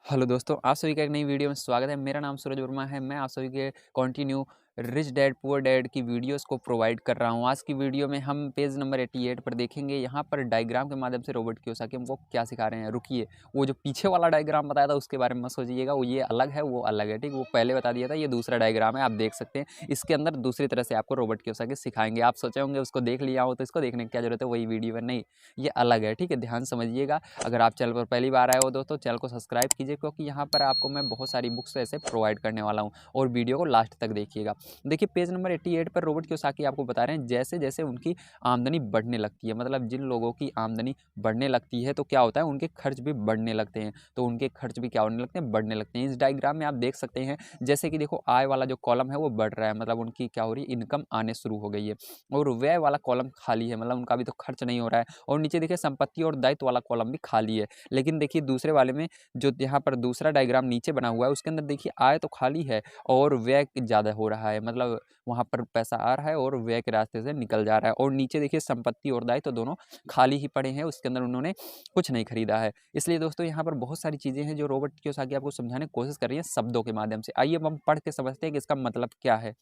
Hello दोस्तों, आप सभी का एक नई वीडियो में स्वागत है। मेरा नाम सूरज वर्मा है। मैं आप सभी के continue rich dad poor dad की वीडियोस को प्रोवाइड कर रहा हूं। आज की वीडियो में हम पेज नंबर 88 पर देखेंगे। यहां पर डायग्राम के माध्यम से रॉबर्ट कियोसाकी हमको क्या सिखा रहे हैं। रुकिए, वो जो पीछे वाला डायग्राम बताया था उसके बारे में मत सोचिएगा, वो ये अलग है, वो अलग है। ठीक, वो पहले बता दिया था, ये दूसरा डायग्राम है। आप देख सकते हैं, इसके अंदर दूसरी तरह से आपको रॉबर्ट कियोसाकी सिखाएंगे। आप सोचे होंगे उसको देख लिया हो तो इसको देखने की क्या जरूरत है, वही वीडियो है। नहीं, ये अलग है। ठीक है, ध्यान समझिएगा। अगर आप चैनल पर पहली बार आए हो दोस्तों, चैनल को सब्सक्राइब कीजिए, क्योंकि यहाँ पर आपको मैं बहुत सारी बुक्स ऐसे प्रोवाइड करने वाला हूँ। और वीडियो को लास्ट तक देखिएगा। देखिए, पेज नंबर 88 पर रॉबर्ट कियोसाकी आपको बता रहे हैं, जैसे जैसे उनकी आमदनी बढ़ने लगती है, मतलब जिन लोगों की आमदनी बढ़ने लगती है तो क्या होता है, उनके खर्च भी बढ़ने लगते हैं। तो उनके खर्च भी क्या होने लगते हैं, बढ़ने लगते हैं। इस डायग्राम में आप देख सकते हैं, जैसे कि देखो, आय वाला जो कॉलम है वो बढ़ रहा है, मतलब उनकी क्या हो रही है, इनकम आने शुरू हो गई है। और व्यय वाला कॉलम खाली है, मतलब उनका भी तो खर्च नहीं हो रहा है। और नीचे देखिए, संपत्ति और दायित्व वाला कॉलम भी खाली है। लेकिन देखिए, दूसरे वाले में जो यहाँ पर दूसरा डायग्राम नीचे बना हुआ है, उसके अंदर देखिए, आय तो खाली है और व्यय ज़्यादा हो रहा है, मतलब वहाँ पर पैसा आ रहा है और व्यय के रास्ते से निकल जा रहा है। और नीचे देखिए, संपत्ति और दायित्व तो दोनों खाली ही पड़े हैं, उसके अंदर उन्होंने कुछ नहीं खरीदा है। इसलिए दोस्तों, यहाँ पर बहुत सारी चीज़ें हैं जो रॉबर्ट कियोसाकी आपको समझाने की कोशिश कर रही है शब्दों के माध्यम से। आइए अब हम पढ़ के समझते हैं कि इसका मतलब क्या है।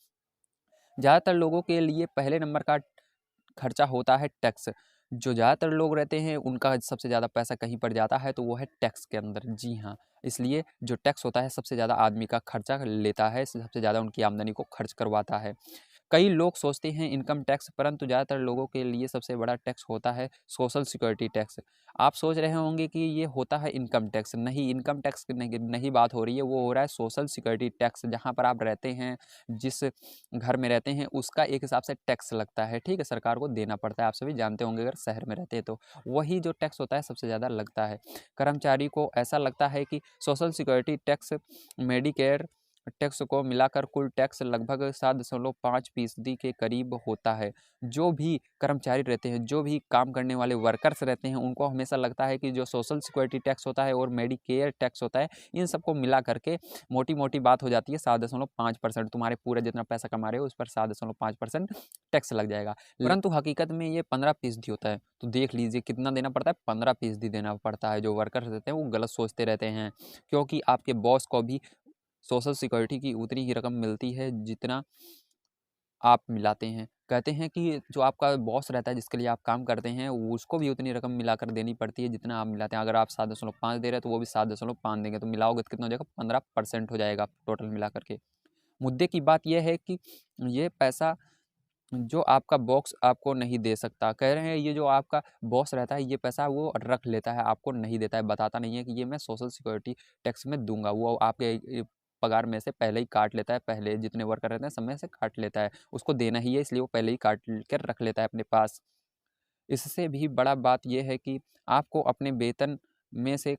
ज़्यादातर लोगों के लिए पहले नंबर का खर्चा होता है टैक्स। जो ज़्यादातर लोग रहते हैं उनका सबसे ज़्यादा पैसा कहीं पर जाता है तो वो है टैक्स के अंदर। जी हाँ, इसलिए जो टैक्स होता है सबसे ज़्यादा आदमी का खर्चा लेता है, सबसे ज़्यादा उनकी आमदनी को खर्च करवाता है। कई लोग सोचते हैं इनकम टैक्स, परंतु ज़्यादातर लोगों के लिए सबसे बड़ा टैक्स होता है सोशल सिक्योरिटी टैक्स। आप सोच रहे होंगे कि ये होता है इनकम टैक्स। नहीं, इनकम टैक्स की नहीं बात हो रही है, वो हो रहा है सोशल सिक्योरिटी टैक्स। जहाँ पर आप रहते हैं, जिस घर में रहते हैं, उसका एक हिसाब से टैक्स लगता है। ठीक है, सरकार को देना पड़ता है। आप सभी जानते होंगे, अगर शहर में रहते हैं तो वही जो टैक्स होता है सबसे ज़्यादा लगता है। कर्मचारी को ऐसा लगता है कि social security tax, Medicare tax को मिलाकर कुल टैक्स लगभग 7.5% के करीब होता है। जो भी कर्मचारी रहते हैं, जो भी काम करने वाले वर्कर्स रहते हैं, उनको हमेशा लगता है कि जो सोशल सिक्योरिटी टैक्स होता है और मेडिकेयर टैक्स होता है, इन सबको मिला करके मोटी मोटी बात हो जाती है 7.5%। तुम्हारे पूरा जितना पैसा कमा रहे हो उस पर 7.5% टैक्स लग जाएगा। परंतु हकीकत में ये 15% होता है। तो देख लीजिए कितना देना पड़ता है, 15% देना पड़ता है। जो वर्कर्स रहते हैं वो गलत सोचते रहते हैं, क्योंकि आपके बॉस को भी सोशल सिक्योरिटी की उतनी ही रकम मिलती है जितना आप मिलाते हैं। कहते हैं कि जो आपका बॉस रहता है, जिसके लिए आप काम करते हैं, उसको भी उतनी रकम मिलाकर देनी पड़ती है जितना आप मिलाते हैं। अगर आप 7.5 दे रहे हैं तो वो भी 7.5 देंगे, तो मिलाओगे तो कितना हो जाएगा, 15% हो जाएगा टोटल मिला करके। मुद्दे की बात यह है कि ये पैसा जो आपका बॉस आपको नहीं दे सकता। कह रहे हैं, ये जो आपका बॉस रहता है, ये पैसा वो रख लेता है, आपको नहीं देता है, बताता नहीं है कि ये मैं सोशल सिक्योरिटी टैक्स में दूंगा। वो आपके पगार में से पहले ही काट लेता है, पहले जितने वर्कर रहते हैं सब में से काट लेता है। उसको देना ही है, इसलिए वो पहले ही काट कर रख लेता है अपने पास। इससे भी बड़ा बात यह है कि आपको अपने वेतन में से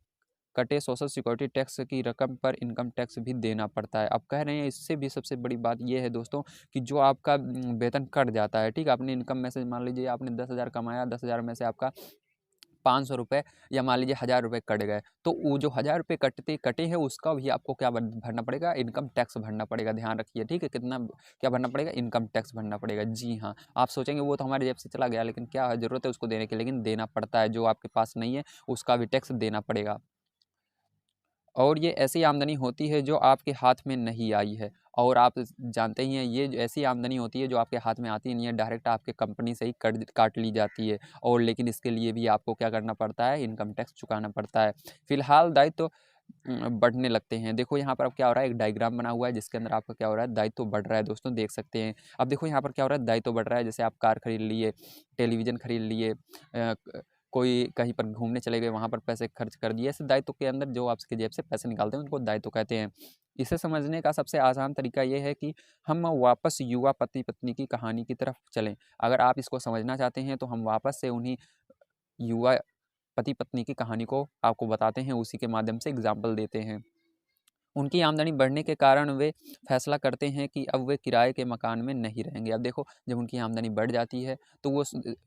कटे सोशल सिक्योरिटी टैक्स की रकम पर इनकम टैक्स भी देना पड़ता है। अब कह रहे हैं, इससे भी सबसे बड़ी बात ये है दोस्तों, कि जो आपका वेतन कट जाता है, ठीक है, अपनी इनकम में से मान लीजिए आपने 10,000 कमाया, 10,000 में से आपका 500 रुपये या मान लीजिए 1,000 रुपये कट गए, तो वो जो 1,000 रुपये कटे हैं उसका भी आपको क्या भरना पड़ेगा, इनकम टैक्स भरना पड़ेगा। ध्यान रखिए, ठीक है, कितना क्या भरना पड़ेगा, इनकम टैक्स भरना पड़ेगा। जी हाँ, आप सोचेंगे वो तो हमारी जेब से चला गया, लेकिन क्या ज़रूरत है उसको देने की, लेकिन देना पड़ता है। जो आपके पास नहीं है उसका भी टैक्स देना पड़ेगा। और ये ऐसी आमदनी होती है जो आपके हाथ में नहीं आई है। और आप जानते ही हैं, ये ऐसी आमदनी होती है जो आपके हाथ में आती नहीं है, डायरेक्ट आपके कंपनी से ही काट ली जाती है। और लेकिन इसके लिए भी आपको क्या करना पड़ता है, इनकम टैक्स चुकाना पड़ता है। फिलहाल दायित्व बढ़ने लगते हैं। देखो यहाँ पर अब क्या हो रहा है, एक डायग्राम बना हुआ है जिसके अंदर आपका क्या हो रहा है, दायित्व बढ़ रहा है दोस्तों, देख सकते हैं। अब देखो यहाँ पर क्या हो रहा है, दायित्व बढ़ रहा है। जैसे आप कार खरीद लिए, टेलीविज़न खरीद लिए, कोई कहीं पर घूमने चले गए, वहाँ पर पैसे खर्च कर दिए। ऐसे दायित्व के अंदर जो आपकी जेब से पैसे निकालते हैं उनको दायित्व कहते हैं। इसे समझने का सबसे आसान तरीका ये है कि हम वापस युवा पति पत्नी की कहानी की तरफ चलें। अगर आप इसको समझना चाहते हैं तो हम वापस से उन्हीं युवा पति पत्नी की कहानी को आपको बताते हैं, उसी के माध्यम से एग्जाम्पल देते हैं। उनकी आमदनी बढ़ने के कारण वे फैसला करते हैं कि अब वे किराए के मकान में नहीं रहेंगे। अब देखो, जब उनकी आमदनी बढ़ जाती है तो वो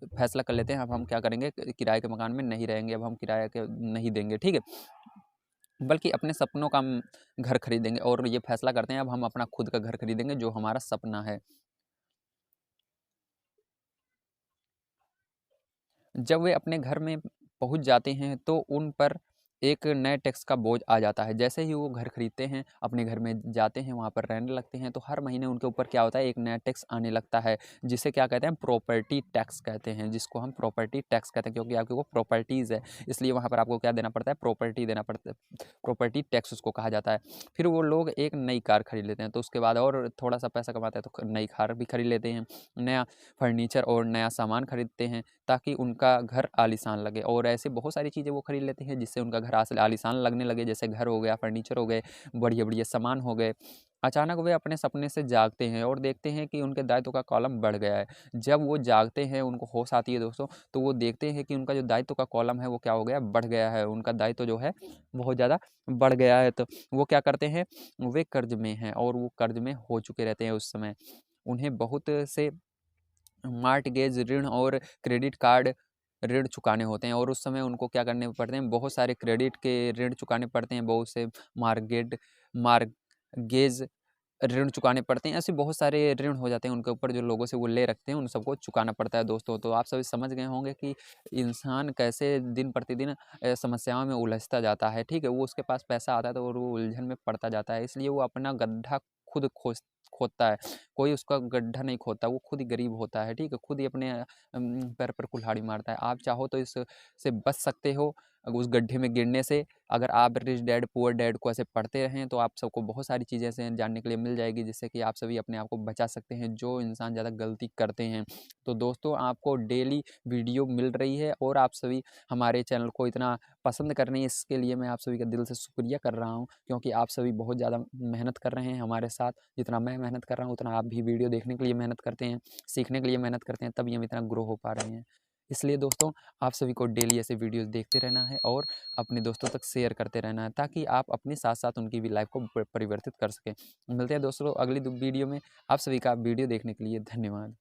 फैसला कर लेते हैं, अब हम क्या करेंगे, किराए के मकान में नहीं रहेंगे, अब हम किराया के नहीं देंगे, ठीक है, बल्कि अपने सपनों का घर खरीदेंगे। और ये फैसला करते हैं, अब हम अपना खुद का घर खरीदेंगे जो हमारा सपना है। जब वे अपने घर में पहुंच जाते हैं तो उन पर एक नए टैक्स का बोझ आ जाता है। जैसे ही वो घर खरीदते हैं, अपने घर में जाते हैं, वहाँ पर रहने लगते हैं, तो हर महीने उनके ऊपर क्या होता है, एक नया टैक्स आने लगता है, जिसे क्या कहते हैं, प्रॉपर्टी टैक्स कहते हैं, जिसको हम प्रॉपर्टी टैक्स कहते हैं, क्योंकि आपकी वो प्रॉपर्टीज़ है, इसलिए वहाँ पर आपको क्या देना पड़ता है, प्रॉपर्टी देना पड़ता है, प्रॉपर्टी टैक्स उसको कहा जाता है। फिर वो लोग एक नई कार खरीद लेते हैं, तो उसके बाद और थोड़ा-सा पैसा कमाते हैं, तो नई कार भी खरीद लेते हैं, नया फर्नीचर और नया सामान खरीदते हैं, ताकि उनका घर आलीशान लगे। और ऐसे बहुत सारी चीज़ें वो खरीद लेते हैं, जिससे उनका घर आलीशान लगने लगे, जैसे घर हो गया, फर्नीचर हो गए, बढ़िया-बढ़िया सामान हो गए। अचानक वे अपने सपने से जागते हैं और देखते हैं कि उनके दायित्व का कॉलम बढ़ गया है। जब वो जागते हैं, उनको होश आती है दोस्तों, तो वो देखते हैं कि उनका जो दायित्व का कॉलम है, वो क्या हो गया, बढ़ गया है। उनका दायित्व जो है, बहुत ज़्यादा बढ़ गया है। तो वो क्या करते हैं, वे कर्ज़ में हैं और वो कर्ज़ में हो चुके रहते हैं उस समय। उन्हें बहुत से मॉर्टगेज ऋण और क्रेडिट कार्ड ऋण चुकाने होते हैं, और उस समय उनको क्या करने पड़ते हैं, बहुत सारे क्रेडिट के ऋण चुकाने पड़ते हैं, बहुत से मार्गेज ऋण चुकाने पड़ते हैं। ऐसे बहुत सारे ऋण हो जाते हैं उनके ऊपर, जो लोगों से वो ले रखते हैं, उन सबको चुकाना पड़ता है दोस्तों। तो आप सभी समझ गए होंगे कि इंसान कैसे दिन प्रतिदिन समस्याओं में उलझता जाता है, ठीक है? वो उसके पास पैसा आता है, तो वो उलझन में पड़ता जाता है, इसलिए वो अपना गड्ढा खुद खोदता है। कोई उसका गड्ढा नहीं खोदता, वो खुद ही गरीब होता है, ठीक है? खुद ही अपने पैर पर कुल्हाड़ी मारता है। आप चाहो तो इससे बच सकते हो, उस गड्ढे में गिरने से। अगर आप रिच डैड पुअर डैड को ऐसे पढ़ते रहें, तो आप सबको बहुत सारी चीज़ें ऐसे जानने के लिए मिल जाएगी, जिससे कि आप सभी अपने आप को बचा सकते हैं, जो इंसान ज़्यादा गलती करते हैं। तो दोस्तों, आपको डेली वीडियो मिल रही है, और आप सभी हमारे चैनल को इतना पसंद कर रहे हैं, इसके लिए मैं आप सभी का दिल से शुक्रिया कर रहा हूँ, क्योंकि आप सभी बहुत ज़्यादा मेहनत कर रहे हैं हमारे साथ। जितना मैं मेहनत कर रहा हूँ, उतना आप भी वीडियो देखने के लिए मेहनत करते हैं, सीखने के लिए मेहनत करते हैं, तभी हम इतना ग्रो हो पा रहे हैं। इसलिए दोस्तों, आप सभी को डेली ऐसे वीडियोज़ देखते रहना है, और अपने दोस्तों तक शेयर करते रहना है, ताकि आप अपने साथ-साथ उनकी भी लाइफ़ को परिवर्तित कर सकें। मिलते हैं दोस्तों अगली वीडियो में। आप सभी का वीडियो देखने के लिए धन्यवाद।